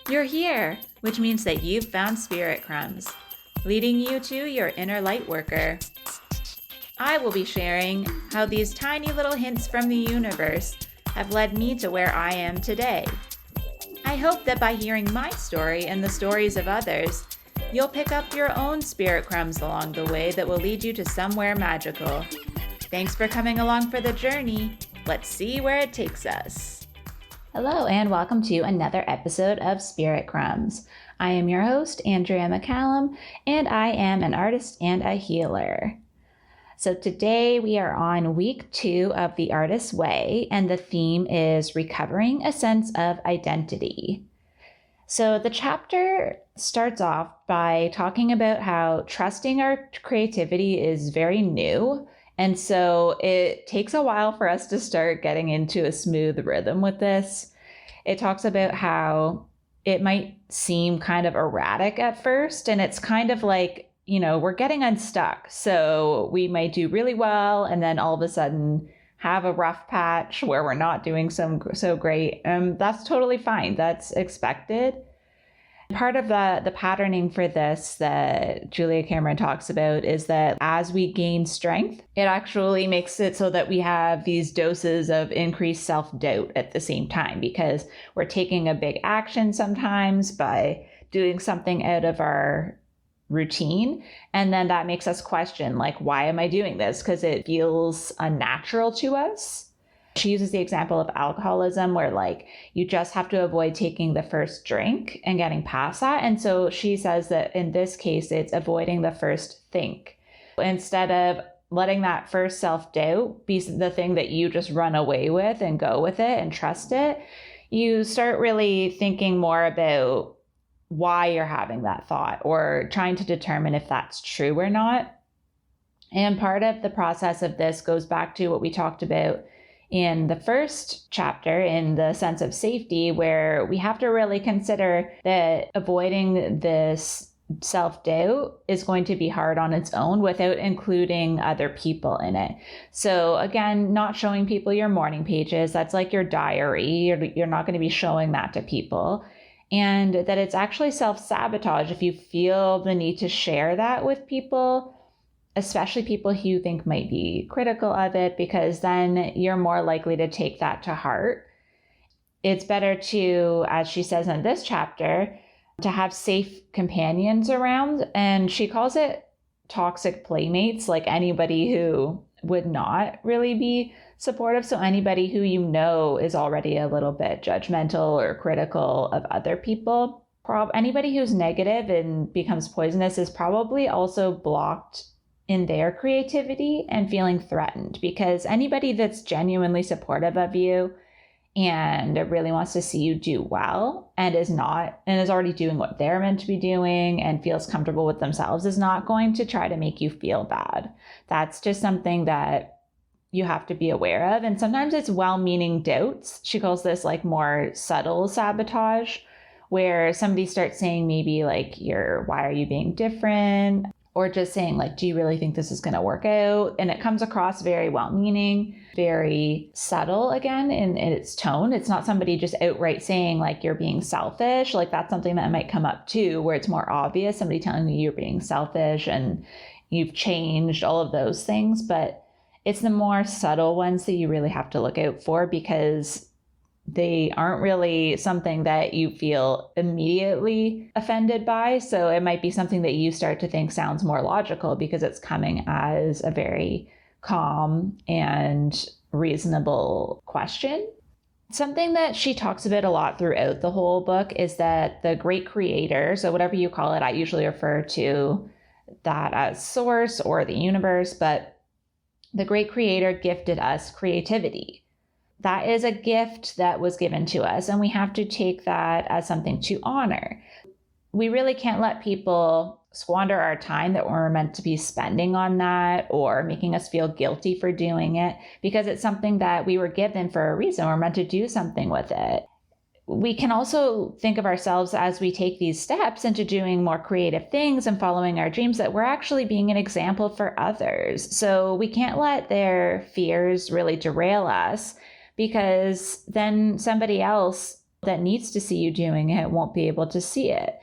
You're here, which means that you've found Spirit Crumbs, leading you to your inner light worker. I will be sharing how these tiny little hints from the universe have led me to where I am today. I hope that by hearing my story and the stories of others, you'll pick up your own spirit crumbs along the way that will lead you to somewhere magical. Thanks for coming along for the journey. Let's see where it takes us. Hello and welcome to another episode of Spirit Crumbs. I am your host, 𝗧𝗵𝗲, and I am an artist and a healer. So today we are on week 2 of The Artist's Way, and the theme is recovering a sense of identity. So the chapter starts off by talking about how trusting our creativity is very new. And so it takes a while for us to start getting into a smooth rhythm with this. It talks about how it might seem kind of erratic at first, and it's kind of like, we're getting unstuck. So we might do really well, and then all of a sudden have a rough patch where we're not doing so great. That's totally fine. That's expected. Part of the patterning for this that Julia Cameron talks about is that as we gain strength, it actually makes it so that we have these doses of increased self-doubt at the same time, because we're taking a big action sometimes by doing something out of our routine. And then that makes us question, like, why am I doing this? Because it feels unnatural to us. She uses the example of alcoholism where you just have to avoid taking the first drink and getting past that. And so she says that in this case, it's avoiding the first think. Instead of letting that first self-doubt be the thing that you just run away with and go with it and trust it, you start really thinking more about why you're having that thought or trying to determine if that's true or not. And part of the process of this goes back to what we talked about in the first chapter, in the sense of safety, where we have to really consider that avoiding this self-doubt is going to be hard on its own without including other people in it. So again, not showing people your morning pages, that's like your diary. You're not going to be showing that to people. And that it's actually self-sabotage if you feel the need to share that with people, especially people who you think might be critical of it, because then you're more likely to take that to heart. It's better to, as she says in this chapter, to have safe companions around. And she calls it toxic playmates, like anybody who would not really be supportive. So anybody who is already a little bit judgmental or critical of other people. Anybody who's negative and becomes poisonous is probably also blocked in their creativity and feeling threatened, because anybody that's genuinely supportive of you and really wants to see you do well and is already doing what they're meant to be doing and feels comfortable with themselves is not going to try to make you feel bad. That's just something that you have to be aware of. And sometimes it's well-meaning doubts. She calls this more subtle sabotage, where somebody starts saying maybe why are you being different? Or just saying do you really think this is going to work out? And it comes across very well-meaning, very subtle again in its tone. It's not somebody just outright saying you're being selfish. That's something that might come up too, where it's more obvious, somebody telling you you're being selfish and you've changed, all of those things. But it's the more subtle ones that you really have to look out for, because they aren't really something that you feel immediately offended by. So it might be something that you start to think sounds more logical because it's coming as a very calm and reasonable question. Something that she talks about a lot throughout the whole book is that the great creator, so whatever you call it, I usually refer to that as source or the universe, but the great creator gifted us creativity. That is a gift that was given to us, and we have to take that as something to honor. We really can't let people squander our time that we're meant to be spending on that, or making us feel guilty for doing it, because it's something that we were given for a reason. We're meant to do something with it. We can also think of ourselves as we take these steps into doing more creative things and following our dreams, that we're actually being an example for others. So we can't let their fears really derail us, because then somebody else that needs to see you doing it won't be able to see it.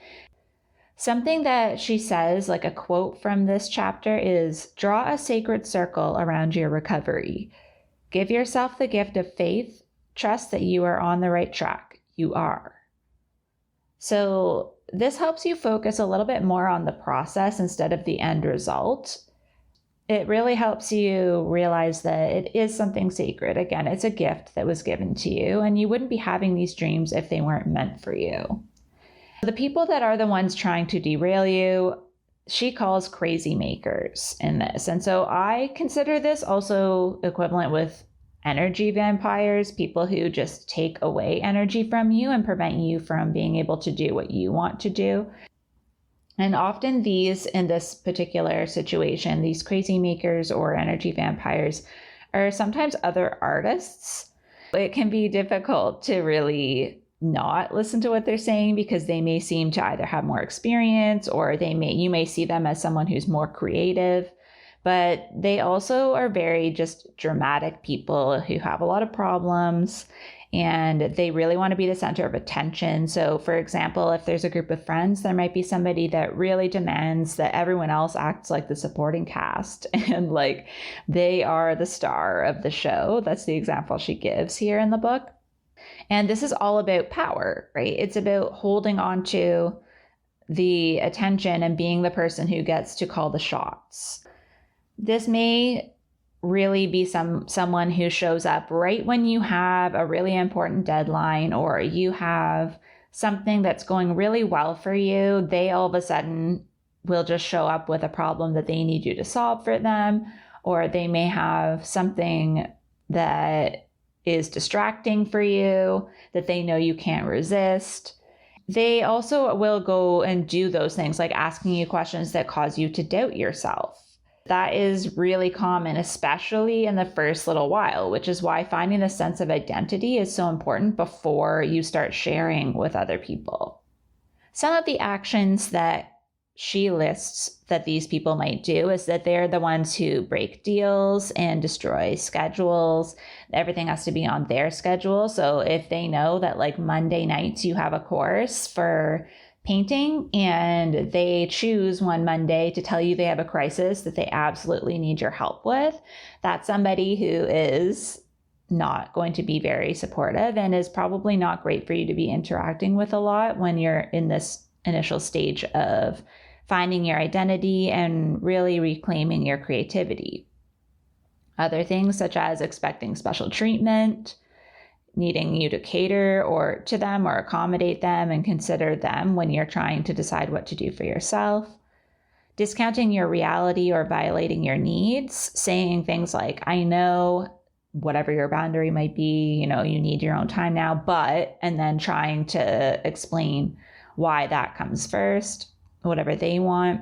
Something that she says, like a quote from this chapter, is draw a sacred circle around your recovery. Give yourself the gift of faith. Trust that you are on the right track. You are. So this helps you focus a little bit more on the process instead of the end result. It really helps you realize that it is something sacred. Again, it's a gift that was given to you, and you wouldn't be having these dreams if they weren't meant for you. The people that are the ones trying to derail you, she calls crazymakers in this. And so I consider this also equivalent with energy vampires, people who just take away energy from you and prevent you from being able to do what you want to do. And often these, in this particular situation, these crazymakers or energy vampires are sometimes other artists. It can be difficult to really not listen to what they're saying because they may seem to either have more experience or you may see them as someone who's more creative, but they also are very just dramatic people who have a lot of problems and they really want to be the center of attention. So for example, if there's a group of friends, there might be somebody that really demands that everyone else acts like the supporting cast and like they are the star of the show. That's the example she gives here in the book. And this is all about power, right? It's about holding on to the attention and being the person who gets to call the shots. This may really be someone who shows up right when you have a really important deadline or you have something that's going really well for you. They all of a sudden will just show up with a problem that they need you to solve for them, or they may have something that is distracting for you that they know you can't resist. They also will go and do those things like asking you questions that cause you to doubt yourself. That is really common, especially in the first little while, which is why finding a sense of identity is so important before you start sharing with other people. Some of the actions that she lists that these people might do is that they're the ones who break deals and destroy schedules. Everything has to be on their schedule. So if they know that like Monday nights you have a course for painting and they choose one Monday to tell you they have a crisis that they absolutely need your help with, that's somebody who is not going to be very supportive and is probably not great for you to be interacting with a lot when you're in this initial stage of finding your identity and really reclaiming your creativity. Other things such as expecting special treatment, needing you to cater or to them or accommodate them and consider them when you're trying to decide what to do for yourself, discounting your reality or violating your needs, saying things like, I know whatever your boundary might be, you need your own time now, but, and then trying to explain why that comes first, whatever they want.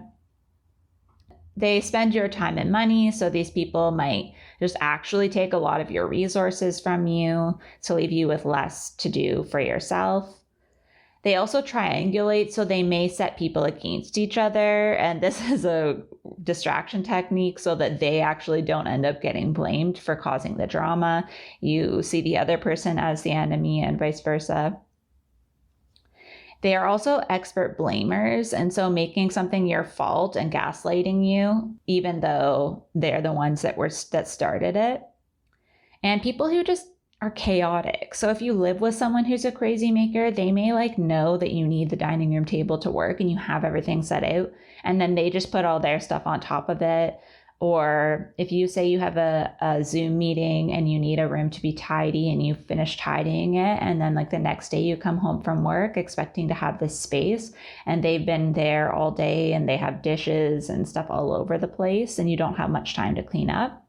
They spend your time and money, so these people might just actually take a lot of your resources from you to leave you with less to do for yourself. They also triangulate, so they may set people against each other, and this is a distraction technique so that they actually don't end up getting blamed for causing the drama. You see the other person as the enemy and vice versa. They are also expert blamers, and so making something your fault and gaslighting you, even though they're the ones that started it. And people who just are chaotic. So if you live with someone who's a crazy maker, they may know that you need the dining room table to work and you have everything set out, and then they just put all their stuff on top of it. Or if you say you have a Zoom meeting and you need a room to be tidy and you finish tidying it, and then the next day you come home from work expecting to have this space and they've been there all day and they have dishes and stuff all over the place and you don't have much time to clean up.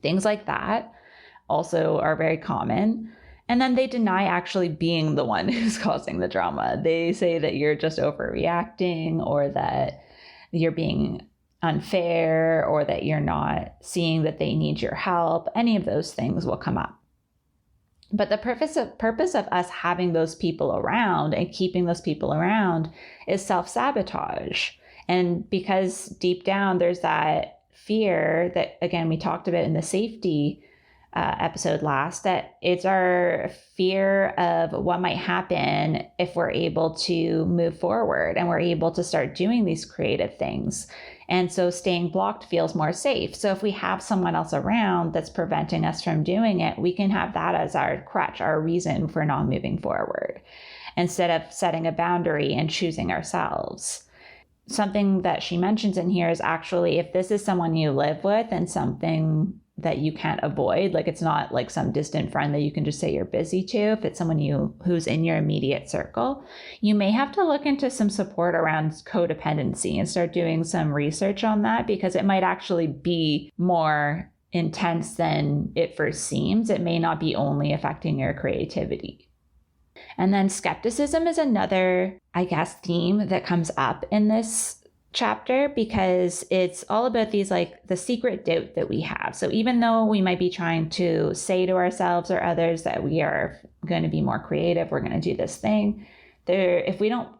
Things like that also are very common. And then they deny actually being the one who's causing the drama. They say that you're just overreacting or that you're being unfair or that you're not seeing that they need your help. Any of those things will come up. But the purpose of us having those people around and keeping those people around is self-sabotage. And because deep down there's that fear that, again, we talked about in the safety episode last, that it's our fear of what might happen if we're able to move forward and we're able to start doing these creative things. And so staying blocked feels more safe. So if we have someone else around that's preventing us from doing it, we can have that as our crutch, our reason for not moving forward, instead of setting a boundary and choosing ourselves. Something that she mentions in here is actually, if this is someone you live with and something that you can't avoid, like it's not like some distant friend that you can just say you're busy to, if it's someone who's in your immediate circle, you may have to look into some support around codependency and start doing some research on that, because it might actually be more intense than it first seems. It may not be only affecting your creativity. And then skepticism is another, I guess, theme that comes up in this chapter, because it's all about these, like, the secret doubt that we have. So even though we might be trying to say to ourselves or others that we are going to be more creative, we're going to do this thing, if we don't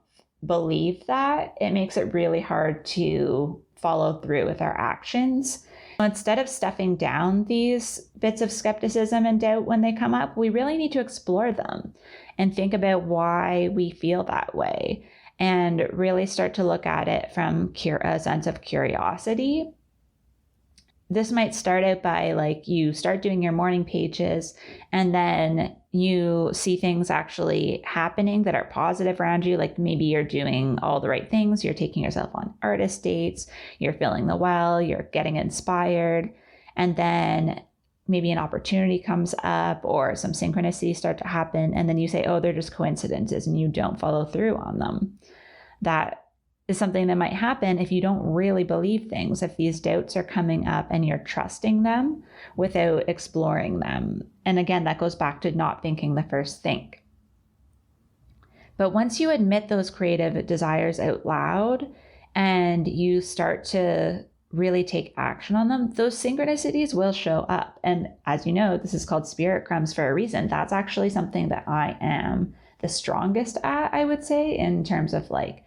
believe that, it makes it really hard to follow through with our actions. Instead of stuffing down these bits of skepticism and doubt when they come up, we really need to explore them and think about why we feel that way, and really start to look at it from a sense of curiosity. This might start out by, like, you start doing your morning pages and then you see things actually happening that are positive around you. Like maybe you're doing all the right things. You're taking yourself on artist dates. You're feeling the well. You're getting inspired. And then maybe an opportunity comes up or some synchronicities start to happen. And then you say, oh, they're just coincidences, and you don't follow through on them. That is something that might happen if you don't really believe things, if these doubts are coming up and you're trusting them without exploring them. And again, that goes back to not thinking the first think. But once you admit those creative desires out loud and you start to really take action on them, those synchronicities will show up. And as you know, this is called spirit crumbs for a reason. That's actually something that I am the strongest at, I would say, in terms of like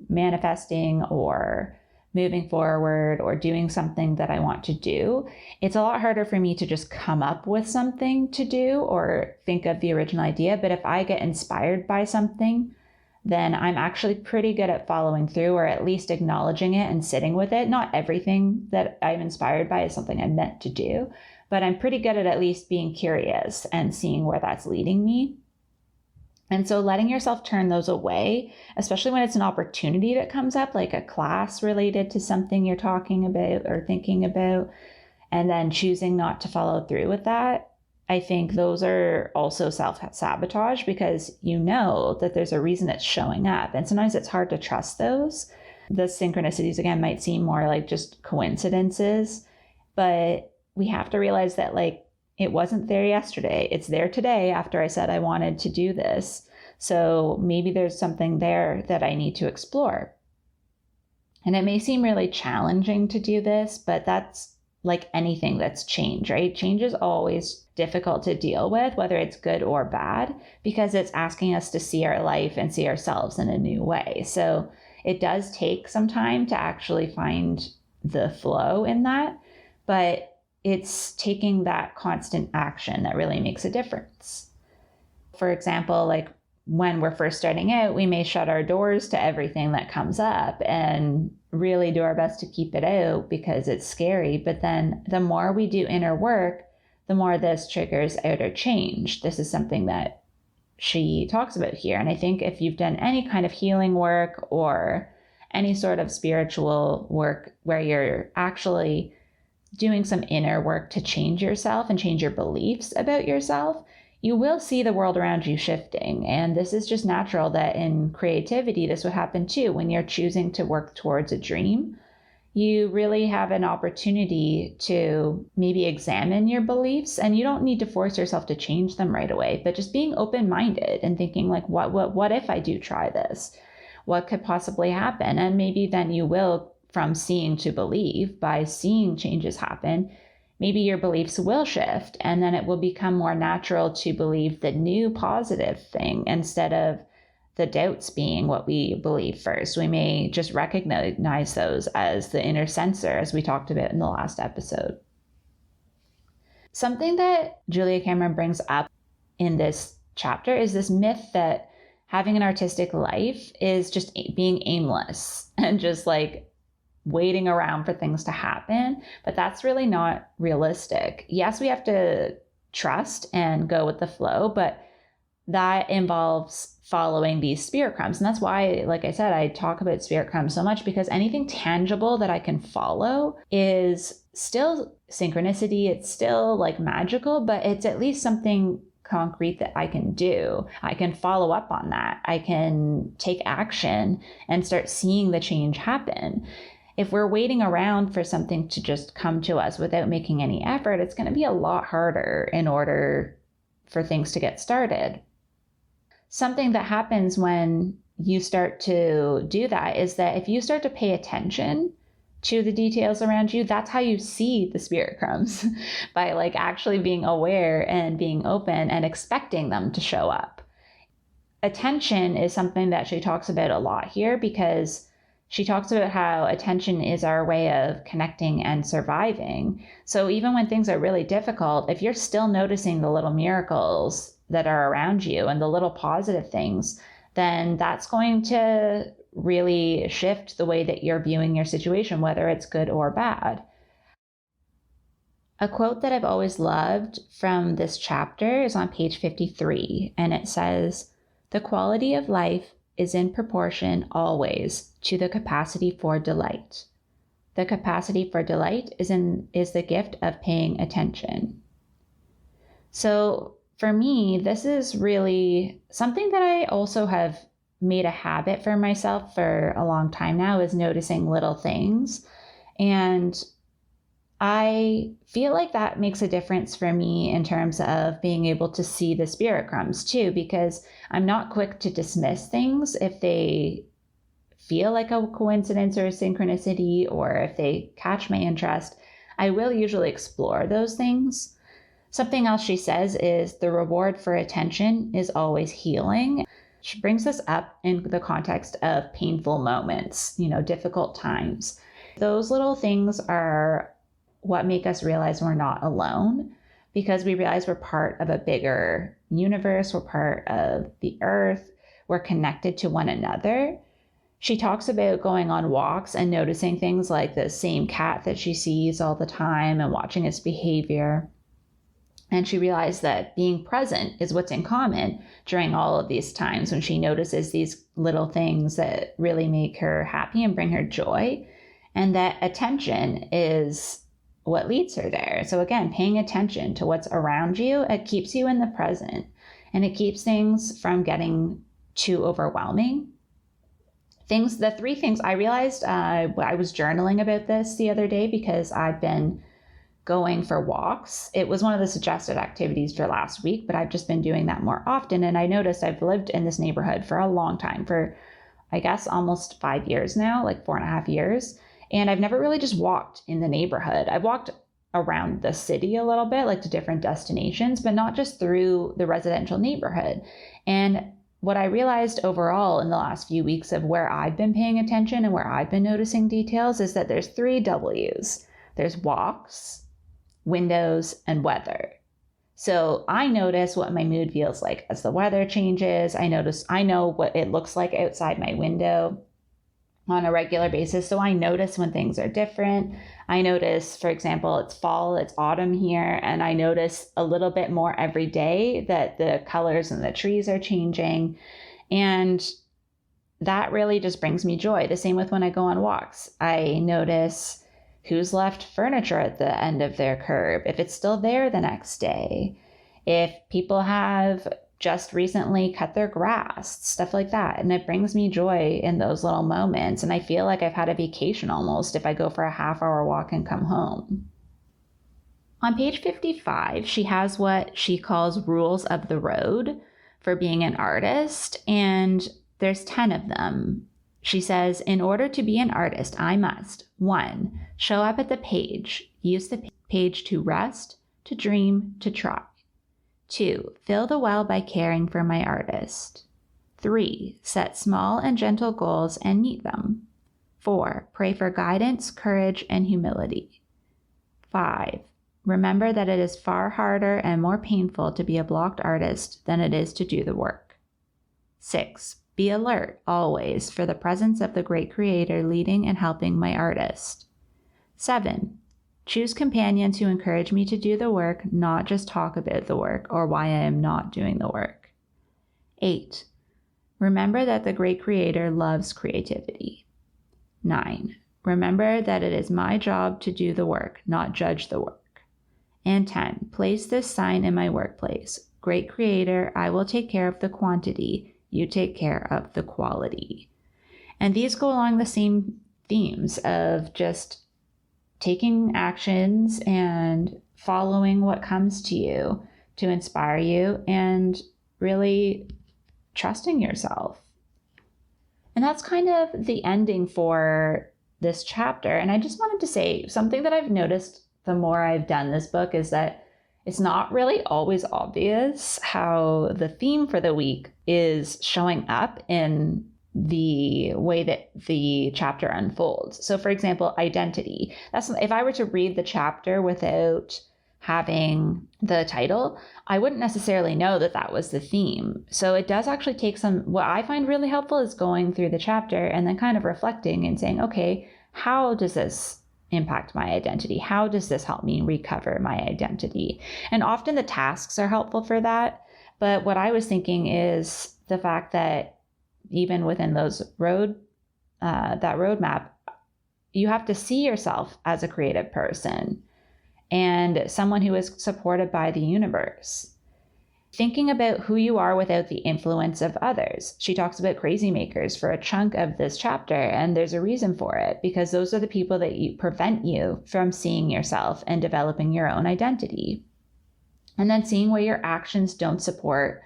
manifesting or moving forward or doing something that I want to do. It's a lot harder for me to just come up with something to do or think of the original idea. But if I get inspired by something, then I'm actually pretty good at following through, or at least acknowledging it and sitting with it. Not everything that I'm inspired by is something I'm meant to do, but I'm pretty good at least being curious and seeing where that's leading me. And so letting yourself turn those away, especially when it's an opportunity that comes up, like a class related to something you're talking about or thinking about, and then choosing not to follow through with that, I think those are also self-sabotage, because you know that there's a reason it's showing up. And sometimes it's hard to trust those. The synchronicities, again, might seem more like just coincidences, but we have to realize that, like, it wasn't there yesterday. It's there today after I said I wanted to do this. So maybe there's something there that I need to explore. And it may seem really challenging to do this, but that's like anything that's change, right? Change is always difficult to deal with, whether it's good or bad, because it's asking us to see our life and see ourselves in a new way. So it does take some time to actually find the flow in that, but it's taking that constant action that really makes a difference. For example, like when we're first starting out, we may shut our doors to everything that comes up and really do our best to keep it out because it's scary. But then the more we do inner work, the more this triggers outer change. This is something that she talks about here. And I think if you've done any kind of healing work or any sort of spiritual work where you're actually doing some inner work to change yourself and change your beliefs about yourself, you will see the world around you shifting. And this is just natural that in creativity, this would happen too. When you're choosing to work towards a dream, you really have an opportunity to maybe examine your beliefs, and you don't need to force yourself to change them right away, but just being open-minded and thinking like, what if I do try this? What could possibly happen? And maybe then you will, from seeing to believe, by seeing changes happen, maybe your beliefs will shift, and then it will become more natural to believe the new positive thing instead of the doubts being what we believe first. We may just recognize those as the inner censor, as we talked about in the last episode. Something that Julia Cameron brings up in this chapter is this myth that having an artistic life is just being aimless and just like waiting around for things to happen. But that's really not realistic. Yes, we have to trust and go with the flow, but that involves following these spirit crumbs. And that's why, like I said, I talk about spirit crumbs so much, because anything tangible that I can follow is still synchronicity. It's still like magical, but it's at least something concrete that I can do. I can follow up on that. I can take action and start seeing the change happen. If we're waiting around for something to just come to us without making any effort, it's going to be a lot harder in order for things to get started. Something that happens when you start to do that is that if you start to pay attention to the details around you, that's how you see the spirit crumbs, by like actually being aware and being open and expecting them to show up. Attention is something that she talks about a lot here, because she talks about how attention is our way of connecting and surviving. So even when things are really difficult, if you're still noticing the little miracles that are around you and the little positive things, then that's going to really shift the way that you're viewing your situation, whether it's good or bad. A quote that I've always loved from this chapter is on page 53, and it says, "The quality of life is in proportion always to the capacity for delight. The capacity for delight is the gift of paying attention." So for me, this is really something that I also have made a habit for myself for a long time now, is noticing little things. And I feel like that makes a difference for me in terms of being able to see the spirit crumbs too, because I'm not quick to dismiss things if they feel like a coincidence or a synchronicity, or if they catch my interest. I will usually explore those things. Something else she says is the reward for attention is always healing. She brings this up in the context of painful moments, difficult times. Those little things are what make us realize we're not alone, because we realize we're part of a bigger universe. We're part of the earth. We're connected to one another. She talks about going on walks and noticing things like the same cat that she sees all the time and watching its behavior. And she realized that being present is what's in common during all of these times, when she notices these little things that really make her happy and bring her joy, and that attention is what leads her there. So again, paying attention to what's around you, it keeps you in the present, and it keeps things from getting too overwhelming. The three things I realized, I was journaling about this the other day because I've been going for walks. It was one of the suggested activities for last week, but I've just been doing that more often. And I noticed I've lived in this neighborhood for a long time, for I guess almost 5 years now, like 4.5 years. And I've never really just walked in the neighborhood. I've walked around the city a little bit, like to different destinations, but not just through the residential neighborhood. And what I realized overall in the last few weeks of where I've been paying attention and where I've been noticing details is that there's 3 W's. There's walks, windows, and weather. So I notice what my mood feels like as the weather changes. I know what it looks like outside my window on a regular basis. So I notice when things are different. I notice, for example, it's fall, it's autumn here, and I notice a little bit more every day that the colors and the trees are changing. And that really just brings me joy. The same with when I go on walks. I notice who's left furniture at the end of their curb, if it's still there the next day, if people have just recently cut their grass, stuff like that. And it brings me joy in those little moments. And I feel like I've had a vacation almost if I go for a half-hour walk and come home. On page 55, she has what she calls rules of the road for being an artist, and there's 10 of them. She says, in order to be an artist, I must, 1, show up at the page, use the page to rest, to dream, to try. 2, fill the well by caring for my artist. 3, set small and gentle goals and meet them. 4, pray for guidance, courage, and humility. 5, Remember that it is far harder and more painful to be a blocked artist than it is to do the work. 6. Be alert always for the presence of the great creator leading and helping my artist. 7. Choose companions who encourage me to do the work, not just talk about the work or why I am not doing the work. 8. Remember that the great creator loves creativity. 9. Remember that it is my job to do the work, not judge the work. And 10. Place this sign in my workplace. Great creator, I will take care of the quantity. You take care of the quality. And these go along the same themes of just taking actions and following what comes to you to inspire you and really trusting yourself. And that's kind of the ending for this chapter. And I just wanted to say something that I've noticed the more I've done this book is that it's not really always obvious how the theme for the week is showing up in the way that the chapter unfolds. So for example, identity. That's if I were to read the chapter without having the title, I wouldn't necessarily know that that was the theme. So it does actually take what I find really helpful is going through the chapter and then kind of reflecting and saying, okay, how does this impact my identity? How does this help me recover my identity? And often the tasks are helpful for that. But what I was thinking is the fact that even within those that roadmap, you have to see yourself as a creative person and someone who is supported by the universe. Thinking about who you are without the influence of others. She talks about Crazymakers for a chunk of this chapter, and there's a reason for it, because those are the people that prevent you from seeing yourself and developing your own identity. And then seeing where your actions don't support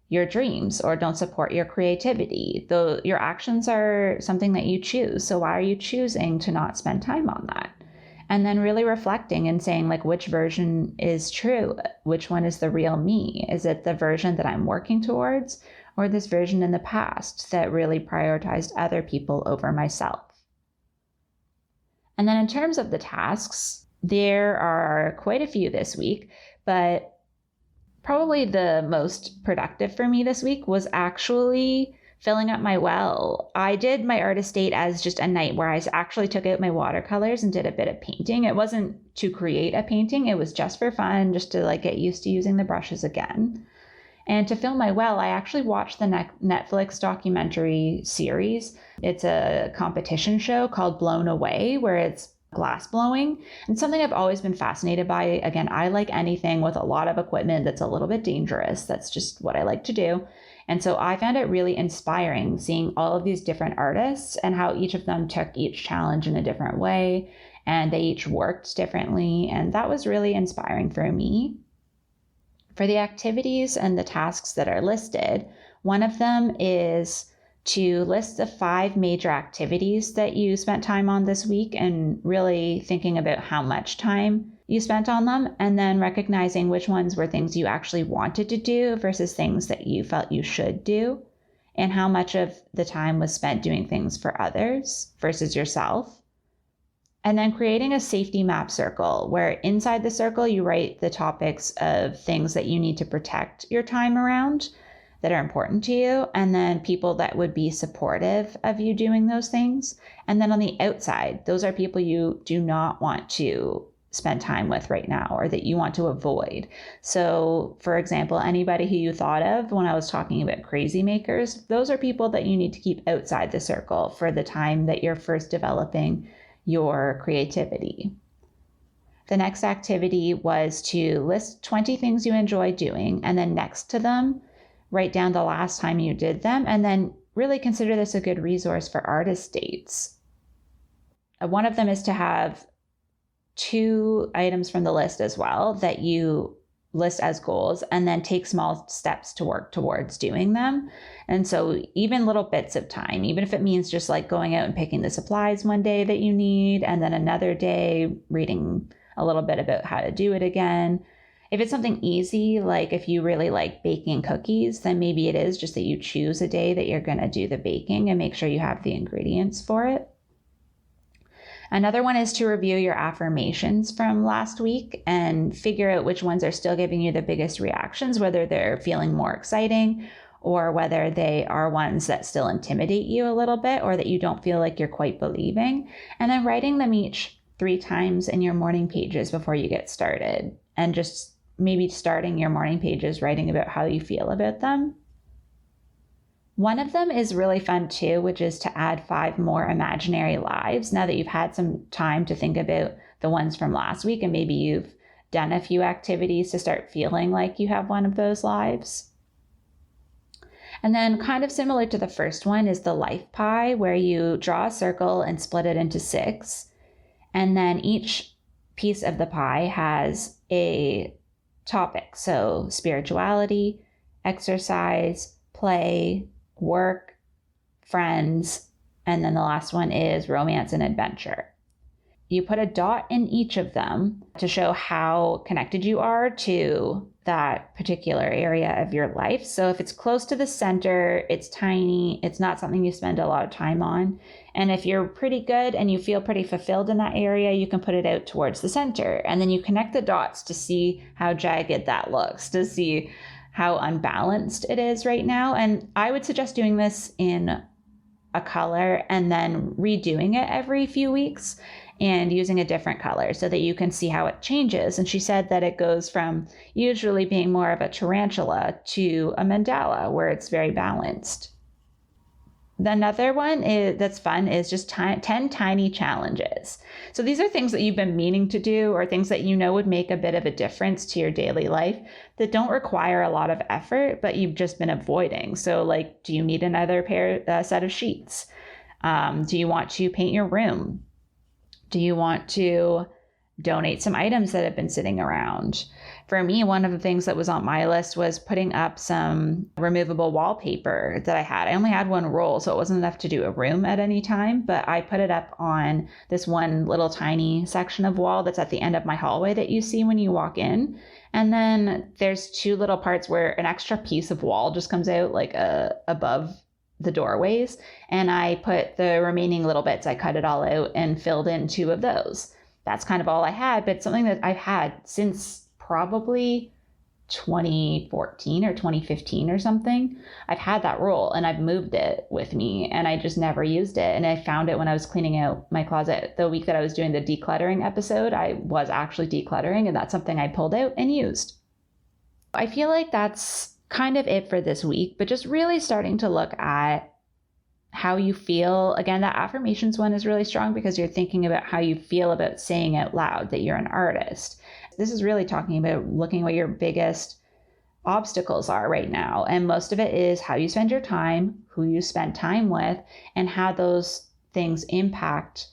your dreams or don't support your creativity. Though your actions are something that you choose. So why are you choosing to not spend time on that? And then really reflecting and saying, like, which version is true? Which one is the real me? Is it the version that I'm working towards, or this version in the past that really prioritized other people over myself? And then in terms of the tasks, there are quite a few this week, but probably the most productive for me this week was actually filling up my well. I did my artist date as just a night where I actually took out my watercolors and did a bit of painting. It wasn't to create a painting. It was just for fun, just to get used to using the brushes again. And to fill my well, I actually watched the Netflix documentary series. It's a competition show called Blown Away, where it's glass blowing, and something I've always been fascinated by. Again, I like anything with a lot of equipment that's a little bit dangerous. That's just what I like to do. And so I found it really inspiring seeing all of these different artists and how each of them took each challenge in a different way, and they each worked differently. And that was really inspiring for me. For the activities and the tasks that are listed, one of them is to list the 5 major activities that you spent time on this week and really thinking about how much time you spent on them, and then recognizing which ones were things you actually wanted to do versus things that you felt you should do, and how much of the time was spent doing things for others versus yourself. And then creating a safety map circle where inside the circle you write the topics of things that you need to protect your time around that are important to you, and then people that would be supportive of you doing those things. And then on the outside, those are people you do not want to spend time with right now or that you want to avoid. So for example, anybody who you thought of when I was talking about Crazymakers, those are people that you need to keep outside the circle for the time that you're first developing your creativity. The next activity was to list 20 things you enjoy doing, and then next to them, write down the last time you did them, and then really consider this a good resource for artist dates. One of them is to have 2 items from the list as well that you list as goals, and then take small steps to work towards doing them. And so even little bits of time, even if it means just going out and picking the supplies one day that you need, and then another day reading a little bit about how to do it again. If it's something easy, like if you really like baking cookies, then maybe it is just that you choose a day that you're going to do the baking and make sure you have the ingredients for it. Another one is to review your affirmations from last week and figure out which ones are still giving you the biggest reactions, whether they're feeling more exciting or whether they are ones that still intimidate you a little bit or that you don't feel like you're quite believing. And then writing them each 3 times in your morning pages before you get started. And just maybe starting your morning pages writing about how you feel about them. One of them is really fun too, which is to add 5 more imaginary lives. Now that you've had some time to think about the ones from last week and maybe you've done a few activities to start feeling like you have one of those lives. And then kind of similar to the first one is the life pie, where you draw a circle and split it into 6. And then each piece of the pie has a topic. So spirituality, exercise, play, work, friends, and then the last one is romance and adventure. You put a dot in each of them to show how connected you are to that particular area of your life. So if it's close to the center, it's tiny, it's not something you spend a lot of time on. And if you're pretty good and you feel pretty fulfilled in that area, you can put it out towards the center. And then you connect the dots to see how jagged that looks, to see how unbalanced it is right now. And I would suggest doing this in a color and then redoing it every few weeks and using a different color so that you can see how it changes. And she said that it goes from usually being more of a tarantula to a mandala, where it's very balanced. Another one that's fun is just 10 tiny challenges. So these are things that you've been meaning to do or things that you know would make a bit of a difference to your daily life that don't require a lot of effort, but you've just been avoiding. So like, do you need another set of sheets? Do you want to paint your room? Do you want to donate some items that have been sitting around? For me, one of the things that was on my list was putting up some removable wallpaper that I had. I only had 1 roll, so it wasn't enough to do a room at any time, but I put it up on this one little tiny section of wall that's at the end of my hallway that you see when you walk in. And then there's 2 little parts where an extra piece of wall just comes out like above the doorways. And I put the remaining little bits, I cut it all out and filled in 2 of those. That's kind of all I had, but something that I've had since probably 2014 or 2015 or something. I've had that roll and I've moved it with me and I just never used it. And I found it when I was cleaning out my closet the week that I was doing the decluttering episode. I was actually decluttering and that's something I pulled out and used. I feel like that's kind of it for this week, but just really starting to look at how you feel. Again, that affirmations one is really strong because you're thinking about how you feel about saying out loud that you're an artist. This is really talking about looking what your biggest obstacles are right now. And most of it is how you spend your time, who you spend time with, and how those things impact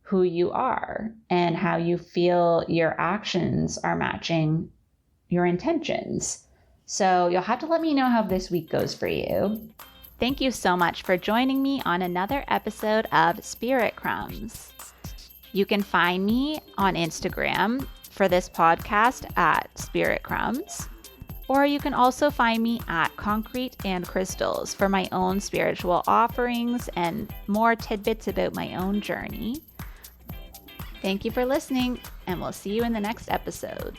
who you are and how you feel your actions are matching your intentions. So you'll have to let me know how this week goes for you. Thank you so much for joining me on another episode of Spirit Crumbs. You can find me on Instagram for this podcast at Spirit Crumbs, or you can also find me at Concrete and Crystals for my own spiritual offerings and more tidbits about my own journey. Thank you for listening, and we'll see you in the next episode.